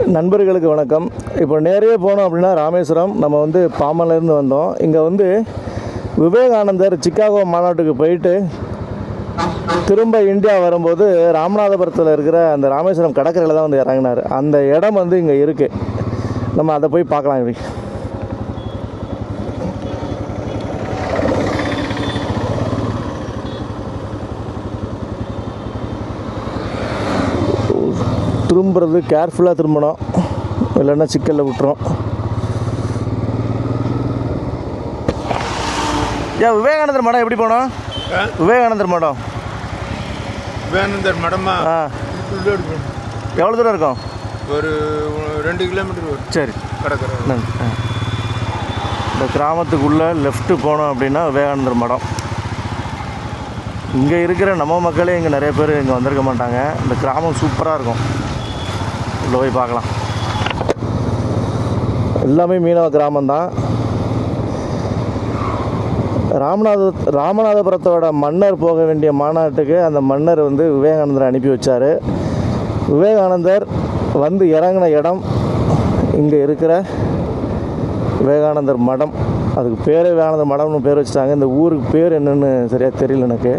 நண்பர்களுக்கு வணக்கம். இப்போ நேரே போனோம் அப்படின்னா ராமேஸ்வரம். நம்ம வந்து பாம்பன்லேருந்து வந்தோம். இங்கே வந்து விவேகானந்தர் சிக்காகோ மாநாட்டுக்கு போயிட்டு திரும்ப இந்தியா வரும்போது ராமநாதபுரத்தில் இருக்கிற அந்த ராமேஸ்வரம் கடற்கரையில் தான் வந்து இறங்கினார். அந்த இடம் வந்து இங்கே இருக்குது. நம்ம அதை போய் பார்க்கலாம். இப்படி திரும்புறது கேர்ஃபுல்லாக திரும்பணும், இல்லைன்னா சிக்கலில் விட்டுரும். ஏன் விவேகானந்தர் மடம் எப்படி போனோம்? விவேகானந்தர் மடம் மடமா எவ்வளோ தூரம் இருக்கும்? ஒரு 2 கிலோமீட்டர் வரும். சரி, கடற்கரை. இந்த கிராமத்துக்குள்ளே லெஃப்ட்டு போனோம் அப்படின்னா விவேகானந்தர் மடம். இங்கே இருக்கிற நம்ம மக்களே இங்கே நிறைய பேர் இங்கே வந்திருக்க மாட்டாங்க. இந்த கிராமம் சூப்பராக இருக்கும். உள்ள போய் பார்க்கலாம். எல்லாமே மீனவ கிராமம்தான். ராமநாதபுரத்தோட மன்னர் போக வேண்டிய மாநாட்டுக்கு அந்த மன்னர் வந்து விவேகானந்தரை அனுப்பி வச்சார். விவேகானந்தர் வந்து இறங்கின இடம் இங்கே இருக்கிற விவேகானந்தர் மடம். அதுக்கு பேர் விவேகானந்தர் மடம்னு பேர் வச்சுட்டாங்க. இந்த ஊருக்கு பேர் என்னென்னு சரியாக தெரியல எனக்கு.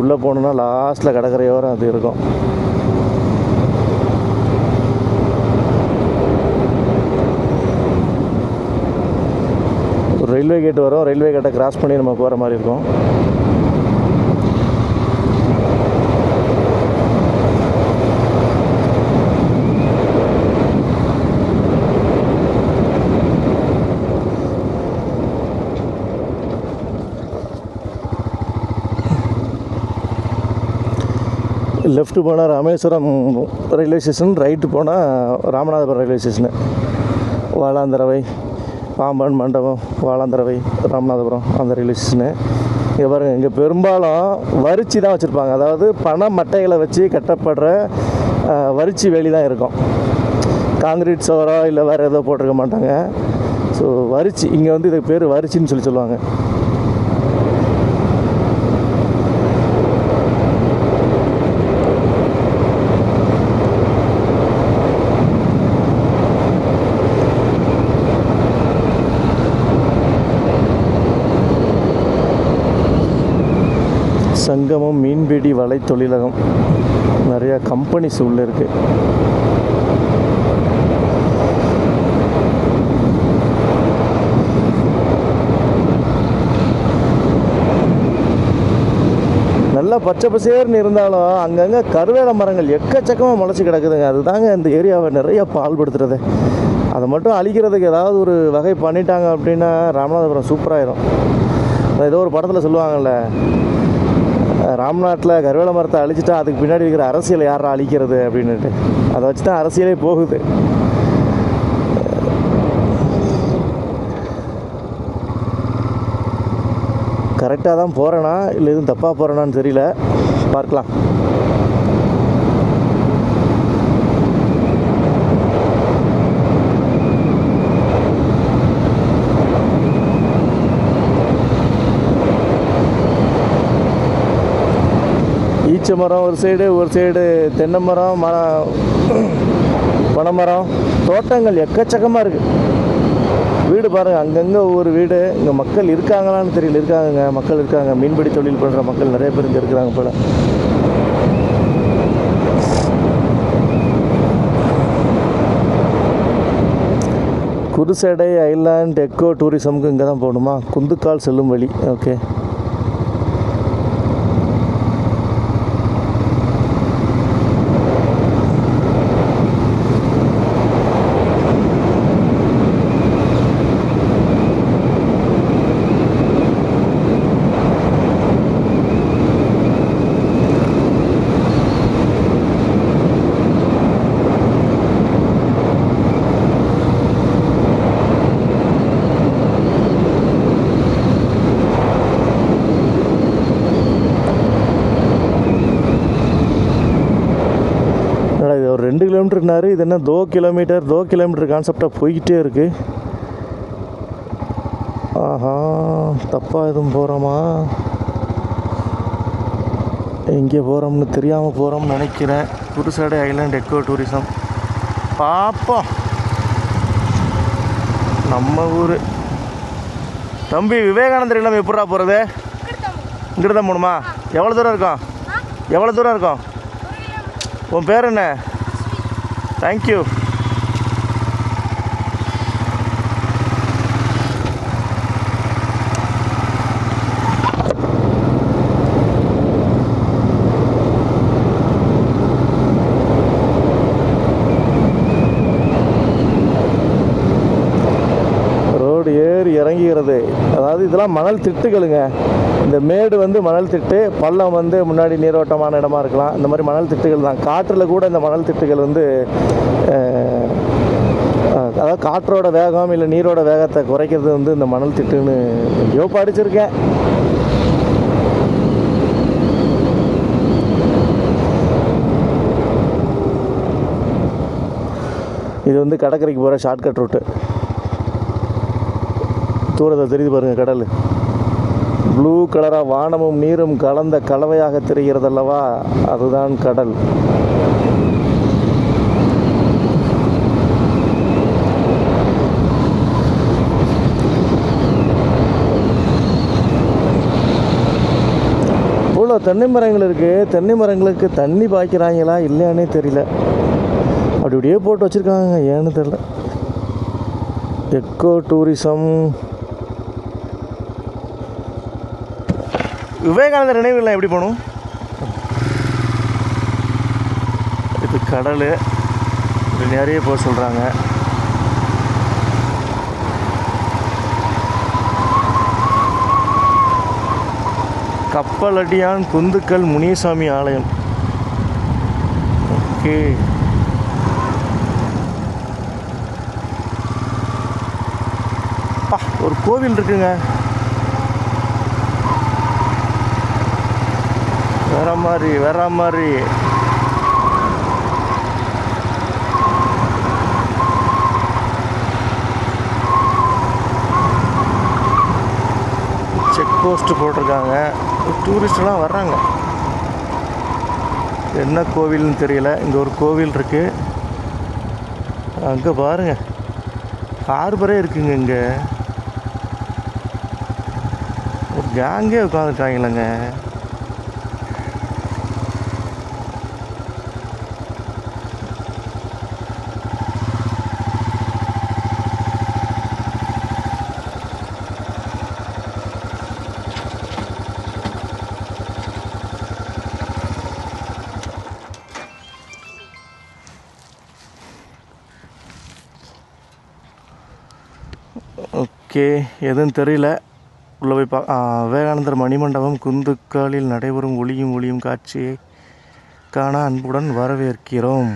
உள்ளே போகணுன்னா லாஸ்ட்டில் கடற்கரையோரம் அது இருக்கும். ரயில்வே கேட்டு வரும். ரயில்வே கேட்டை கிராஸ் பண்ணி நம்ம போகிற மாதிரி இருக்கும். லெஃப்ட்டு போனால் ராமேஸ்வரம் ரயில்வே ஸ்டேஷன், ரைட்டு போனால் ராமநாதபுரம் ரயில்வே ஸ்டேஷனு. வாலாந்தரவை, பாம்பன், மண்டபம், வாலாந்தரவை, ராமநாதபுரம் அந்த ரயில்வே ஸ்டேஷனு. இங்கே பாருங்கள், இங்கே பெரும்பாலும் வரிச்சி தான் வச்சுருப்பாங்க. அதாவது பனை மட்டைகளை வச்சு கட்டப்படுற வரிச்சி வேலி தான் இருக்கும். காங்கிரீட் சோரோ இல்லை வேறு ஏதோ போட்டிருக்க மாட்டாங்க. ஸோ வரிச்சி இங்கே வந்து இதுக்கு பேர் வரிச்சின்னு சொல்லுவாங்க. சங்கமம் மீன்பிடி வலை தொழிலகம். நிறையா கம்பெனிஸ் உள்ளே இருக்குது. நல்லா பச்சை பசேர்னு இருந்தாலும் அங்கங்கே கருவேல மரங்கள் எக்கச்சக்கமாக முளைச்சி கிடக்குதுங்க. அதுதாங்க இந்த ஏரியாவை நிறையா பால்படுத்துறது. அதை மட்டும் அழிக்கிறதுக்கு ஏதாவது ஒரு வகை பண்ணிட்டாங்க அப்படின்னா ராமநாதபுரம் சூப்பராகிடும். ஏதோ ஒரு படத்தில் சொல்லுவாங்கள்ல, ராம்நாட்டில் கருவேல மரத்தை அழிச்சிட்டா அதுக்கு பின்னாடி இருக்கிற அரசியலை யாரா அழிக்கிறது அப்படின்ட்டு. அதை வச்சு தான் அரசியலே போகுது. கரெக்டாக தான் போகிறேனா இல்லை எதுவும் தப்பாக போகிறேனான்னு தெரியல. பார்க்கலாம். ஈச்ச மரம் ஒரு சைடு தென்னை மரம், பனைமரம், தோட்டங்கள் எக்கச்சக்கமாக இருக்குது. வீடு பாருங்கள், அங்கங்கே ஒவ்வொரு வீடு. இங்கே மக்கள் இருக்காங்களான்னு தெரியல. இருக்காங்க, மக்கள் இருக்காங்க. மீன்பிடி தொழில் பண்ணுற மக்கள் நிறைய பேர் இங்கே இருக்கிறாங்க போல். குருசடை ஐலாண்ட் எக்கோ டூரிசமுக்கு இங்கே தான் போகணுமா? குந்துக்கால் செல்லும் வழி. ஓகே. இது ஒரு 2 கிலோமீட்டர்னாரு. இது என்ன 2 கிலோமீட்டர் கான்செப்டாக போய்கிட்டே இருக்குது. ஆஹா, தப்பாக எதுவும் போகிறோமா? எங்கே போகிறோம்னு தெரியாமல் போகிறோம்னு நினைக்கிறேன். Krusadai island echo tourism. பார்ப்போம். நம்ம ஊர் தம்பி விவேகானந்தர் இல்லம் எப்படா போகிறது? இங்கிட்டு தான் போகணுமா? எவ்வளோ தூரம் இருக்கும்? எவ்வளோ தூரம் இருக்கும்? உன் பேர் என்ன? தேங்க்யூ. ஏறி இறங்குகிறது. அதாவது இதெல்லாம் மணல் திட்டுகளுங்க. இந்த மேடு வந்து மணல் திட்டு, பள்ளம் வந்து முன்னாடி நீரோட்டமான இடமா இருக்கலாம். இந்த மாதிரி மணல் திட்டுகள் தான். காற்றில் கூட இந்த மணல் திட்டுகள் வந்து அதாவது காற்றோட வேகம் இல்லை நீரோட வேகத்தை குறைக்கிறது வந்து இந்த மணல் திட்டுன்னு எங்கேயோ படிச்சிருக்கேன். இது வந்து கடற்கரைக்கு போகிற ஷார்ட்கட் ரூட்டு. தூரத்தை தெரியுது பாருங்கள் கடல். ப்ளூ கலராக வானமும் நீரும் கலந்த கலவையாக தெரிகிறது அல்லவா, அதுதான் கடல். இவ்வளோ தென்னை மரங்கள் இருக்குது. தென்னை மரங்களுக்கு தண்ணி பாய்க்கிறாங்களா இல்லையானே தெரியல. அப்படி இப்படியே போட்டு வச்சுருக்காங்க, ஏன்னு தெரியல. Echo tourism. விவேகானந்தர் நினைவுகள்லாம் எப்படி போகணும்? இது கடல். இது நிறைய போக சொல்கிறாங்க. கப்பலடியான் குந்துக்கல் முனிசாமி ஆலயம். ஓகே. ஒரு கோவில் இருக்குங்க. வேற மாதிரி செக் போஸ்ட் போட்டிருக்காங்க. டூரிஸ்டெலாம் வர்றாங்க. என்ன கோவில்னு தெரியல. இங்கே ஒரு கோவில் இருக்கு. அங்கே பாருங்க, ஹார்பரே இருக்குங்க. இங்கே ஒரு கேங்கே உட்காந்துருக்காங்களேங்க. ஓகே, எதுவும் தெரியல. உள்ளே போய் விவேகானந்தர் மணிமண்டபம் குந்துக்காலில் நடைபெறும் ஒளியும் காட்சியை காண அன்புடன் வரவேற்கிறோம்.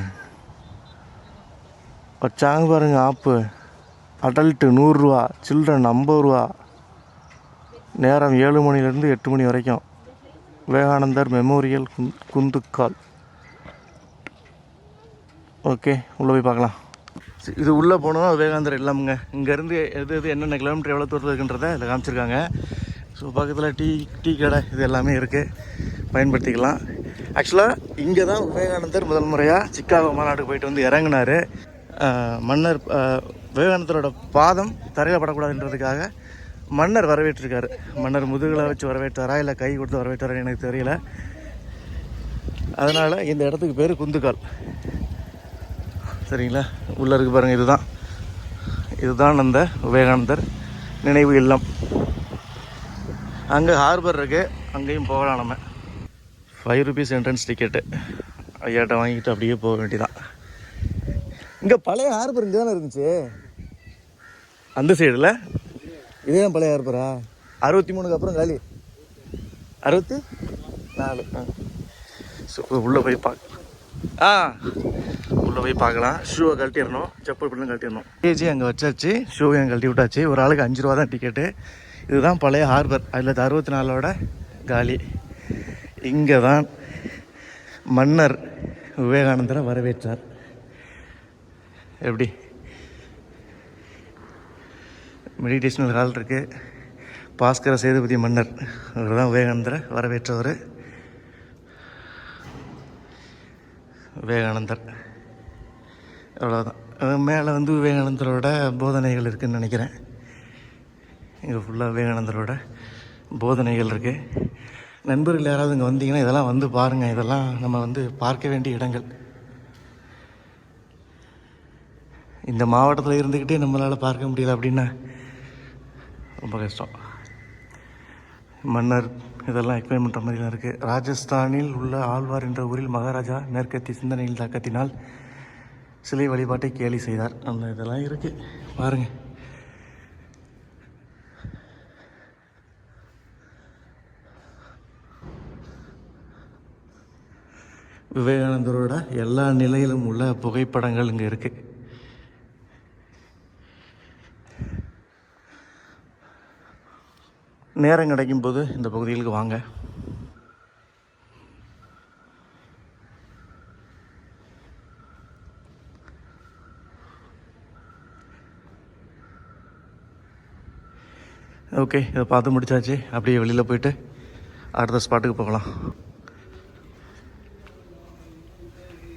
வச்சாங்க பாருங்க ஆப்பு. அடல்ட்டு 100 ரூபா, சில்ட்ரன் 50 ரூபா. நேரம் 7 மணிலேருந்து 8 மணி வரைக்கும். விவேகானந்தர் மெமோரியல் குந்துக்கால். ஓகே, உள்ளே போய் பார்க்கலாம். இது உள்ளே போனோம் விவேகானந்தர் இல்லம்ங்க. இங்கேருந்து எது என்னென்ன கிலோமீட்டர் எவ்வளோ தூரத்தில் இருக்குன்றதை இதில் காமிச்சிருக்காங்க. ஸோ பக்கத்தில் டீ கடை இது எல்லாமே இருக்குது, பயன்படுத்திக்கலாம். ஆக்சுவலாக இங்கே தான் விவேகானந்தர் முதல் முறையாக சிக்காகோ மாநாட்டுக்கு போயிட்டு வந்து இறங்கினார். மன்னர் விவேகானந்தரோட பாதம் தரையில் படக்கூடாதுன்றதுக்காக மன்னர் வரவேற்றிருக்காரு. மன்னர் முதுகில் வச்சு வரவேற்றாரா இல்லை கை கொடுத்து வரவேற்றாரா எனக்கு தெரியல. அதனால் இந்த இடத்துக்கு பேர் குந்துக்கால். சரிங்களா? உள்ளே இருக்கு பாருங்கள். இதுதான் அந்த விவேகானந்தர் நினைவு இல்லம். அங்கே ஹார்பர் இருக்குது, அங்கேயும் போகலாம். நம்ம 5 ரூபீஸ் என்ட்ரன்ஸ் டிக்கெட்டு. ஐயாட்ட வாங்கிட்டு அப்படியே போக வேண்டியதான். இங்கே பழைய ஹார்பர் இங்கே தானே இருந்துச்சு, அந்த சைடில். இதே தான் பழைய ஹார்பரா? 63க்கு அப்புறம் காலி. 64. ஸோ உள்ளே போய் உள்ளே போய் பார்க்கலாம். ஷூவை கழட்டிடணும், செப்பல் பண்ணி கழட்டிடணும். கேஜி அங்கே வச்சாச்சு, ஷூவையும் கழட்டி விட்டாச்சு. ஒரு ஆளுக்கு 5 ரூபா தான் டிக்கெட்டு. இதுதான் பழைய ஹார்பர். 1964ஓட காலி. இங்கே தான் மன்னர் விவேகானந்தரை வரவேற்றார். எப்படி மெடிடேஷனல் ஹால் இருக்குது. பாஸ்கர சேதுபதி மன்னர் அவர் தான் விவேகானந்தரை வரவேற்றவர். விவேகானந்தர் அவ்வளோதான். மேலே வந்து விவேகானந்தரோட போதனைகள் இருக்குதுன்னு நினைக்கிறேன். இங்கே ஃபுல்லாக விவேகானந்தரோட போதனைகள் இருக்குது. நண்பர்கள் யாராவது இங்கே வந்தீங்கன்னா இதெல்லாம் வந்து பாருங்கள். இதெல்லாம் நம்ம வந்து பார்க்க வேண்டிய இடங்கள். இந்த மாவட்டத்தில் இருந்துக்கிட்டே நம்மளால் பார்க்க முடியல அப்படின்னா ரொம்ப கஷ்டம். மன்னர் இதெல்லாம் எக்ஸ்பிளைன் பண்ணுற மாதிரி தான் இருக்குது. ராஜஸ்தானில் உள்ள ஆழ்வார் என்ற ஊரில் மகாராஜா மேற்கத்திய சிந்தனையில் தாக்கத்தினால் சிலை வழிபாட்டை கேலி செய்தார். அந்த இதெல்லாம் இருக்குது பாருங்கள். விவேகானந்தரோட எல்லா நிலையிலும் உள்ள புகைப்படங்கள் இங்கே இருக்குது. நேரம் கிடைக்கும் போது இந்த பகுதிகளுக்கு வாங்க. ஓகே, இதை பார்த்து முடிச்சாச்சு. அப்படியே வெளியில் போயிட்டு அடுத்த ஸ்பாட்டுக்கு போகலாம்.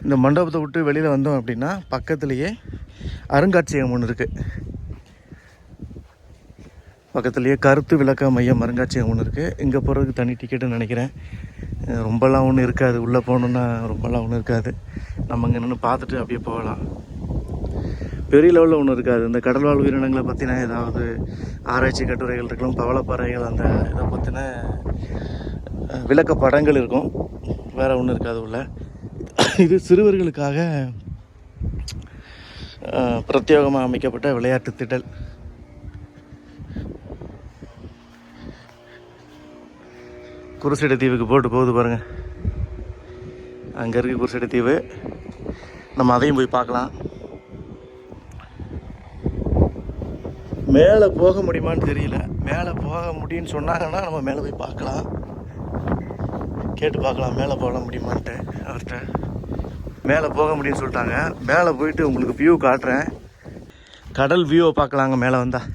இந்த மண்டபத்தை விட்டு வெளியில் வந்தோம் அப்படின்னா பக்கத்துலேயே அருங்காட்சியகம் ஒன்று இருக்குது. பக்கத்துலேயே கருத்து விளக்க மையம் அருங்காட்சியகம் ஒன்று இருக்குது. இங்கே போகிறதுக்கு தனி டிக்கெட்டுன்னு நினைக்கிறேன். ரொம்பலாம் ஒன்றும் இருக்காது. உள்ளே போகணுன்னா ரொம்பலாம் ஒன்றும் இருக்காது. நம்ம இங்கே நின்று பார்த்துட்டு அப்படியே போகலாம். பெரிய லெவலில் ஒன்றும் இருக்காது. இந்த கடல்வாழ் உயிரினங்களை பற்றின ஏதாவது ஆராய்ச்சி கட்டுரைகள் இருக்கலாம், பவளப்பாறைகள், அந்த இதை பற்றின விளக்க படங்கள் இருக்கும். வேறு ஒன்றும் இருக்காது உள்ள. இது சிறுவர்களுக்காக பிரத்யேகமாக அமைக்கப்பட்ட விளையாட்டு திடல். குருசடை தீவுக்கு போட்டு போகுது பாருங்கள். அங்கே இருக்குது குருசடை தீவு. நம்ம அதையும் போய் பார்க்கலாம். மேலே போக முடியுமான்னு தெரியல. மேலே போக முடியும்னு சொன்னாங்கன்னா நம்ம மேலே போய் பார்க்கலாம். கேட்டு பார்க்கலாம் மேலே போக முடியுமான்ட்டு அவர்கிட்ட. மேலே போக முடியும்னு சொல்லிட்டாங்க. மேலே போயிட்டு உங்களுக்கு வியூ காட்டுறேன். கடல் வியூவை பார்க்கலாங்க மேலே வந்தால்.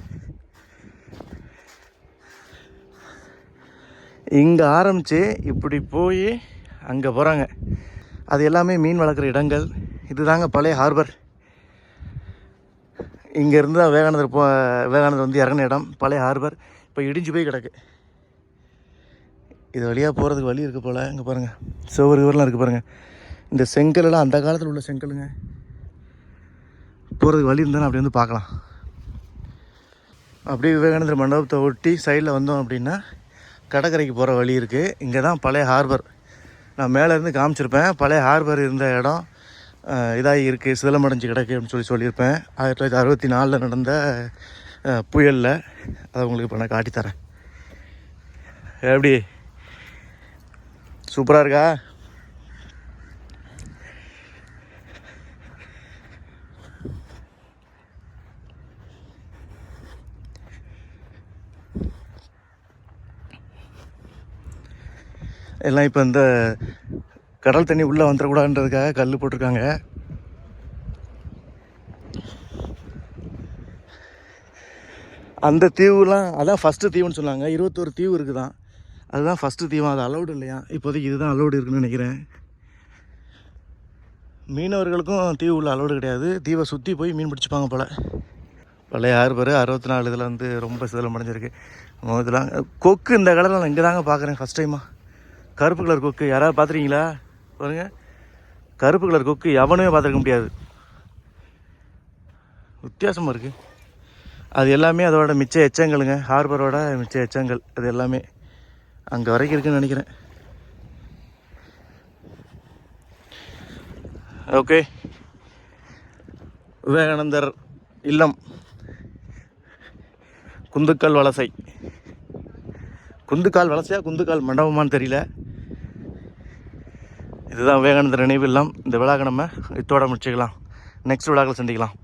இங்கே ஆரம்பித்து இப்படி போய் அங்கே போகிறாங்க. அது எல்லாமே மீன் வளர்க்குற இடங்கள். இது தாங்க பழைய ஹார்பர். இங்கேருந்து தான் விவேகானந்தர் வந்து இறங்கின இடம் பழைய ஹார்பர். இப்போ இடிஞ்சு போய் கிடக்கு. இது வழியாக போகிறதுக்கு வழி இருக்குது போல். இங்கே பாருங்கள், சுவர் இவரெலாம் இருக்குது பாருங்கள். இந்த செங்கல்லாம் அந்த காலத்தில் உள்ள செங்கலுங்க. போகிறதுக்கு வழி இருந்தாலும் அப்படி வந்து பார்க்கலாம். அப்படியே விவேகானந்தர் மண்டபத்தை ஒட்டி சைடில் வந்தோம் அப்படின்னா கடற்கரைக்கு போகிற வழி இருக்குது. இங்கே தான் பழைய ஹார்பர். நான் மேலேருந்து காமிச்சிருப்பேன். பழைய ஹார்பர் இருந்த இடம் இதாகி இருக்குது, சிதலமடைஞ்சு கிடக்கு அப்படின்னு சொல்லியிருப்பேன். 1964 நடந்த புயலில். அதை உங்களுக்கு இப்போ நான் காட்டித்தரேன். எப்படி சூப்பராக இருக்கா? எல்லாம் இப்போ இந்த கடல் தண்ணி உள்ளே வந்துடக்கூடாதுன்றதுக்காக கல் போட்டிருக்காங்க. அந்த தீவுலாம் அதான் ஃபஸ்ட்டு தீவுன்னு சொன்னாங்க. 21 தீவு இருக்குதான். அதுதான் ஃபஸ்ட்டு தீவு. அது அலௌடு இல்லையா இப்போதைக்கு? இதுதான் அலௌடு இருக்குன்னு நினைக்கிறேன். மீனவர்களுக்கும் தீவு உள்ள அலௌடு கிடையாது. தீவை சுற்றி போய் மீன் பிடிச்சிப்பாங்க போல். பழைய ஹார்பர் 64 இதில் வந்து ரொம்ப சிதலம் அடைஞ்சிருக்கு. இதெல்லாம் கொக்கு இந்த கடலில் நான் இங்கே தாங்க பார்க்குறேன் ஃபஸ்ட் டைமாக. கருப்பு கலர் கொக்கு யாராவது பார்த்துருக்கீங்களா? பாருங்கள், கருப்பு கலர் கொக்கு எவனுமே பார்த்துருக்க முடியாது. வித்தியாசமாக இருக்குது. அது எல்லாமே அதோட மிச்ச எச்சங்களுங்க. ஹார்பரோட மிச்ச எச்சங்கள் அது எல்லாமே அங்கே வரைக்கும் இருக்குதுன்னு நினைக்கிறேன். ஓகே, விவேகானந்தர் இல்லம், குந்துக்கால் வலசை. குந்துக்கால் வலசையா குந்துக்கால் மண்டபமானு தெரியல. இதுதான் விவேகானந்தர் நினைவு இல்லம். இந்த விழாவை நம்ம இதோட முடிச்சுக்கலாம். நெக்ஸ்ட் விழாக்கள் சந்திக்கலாம்.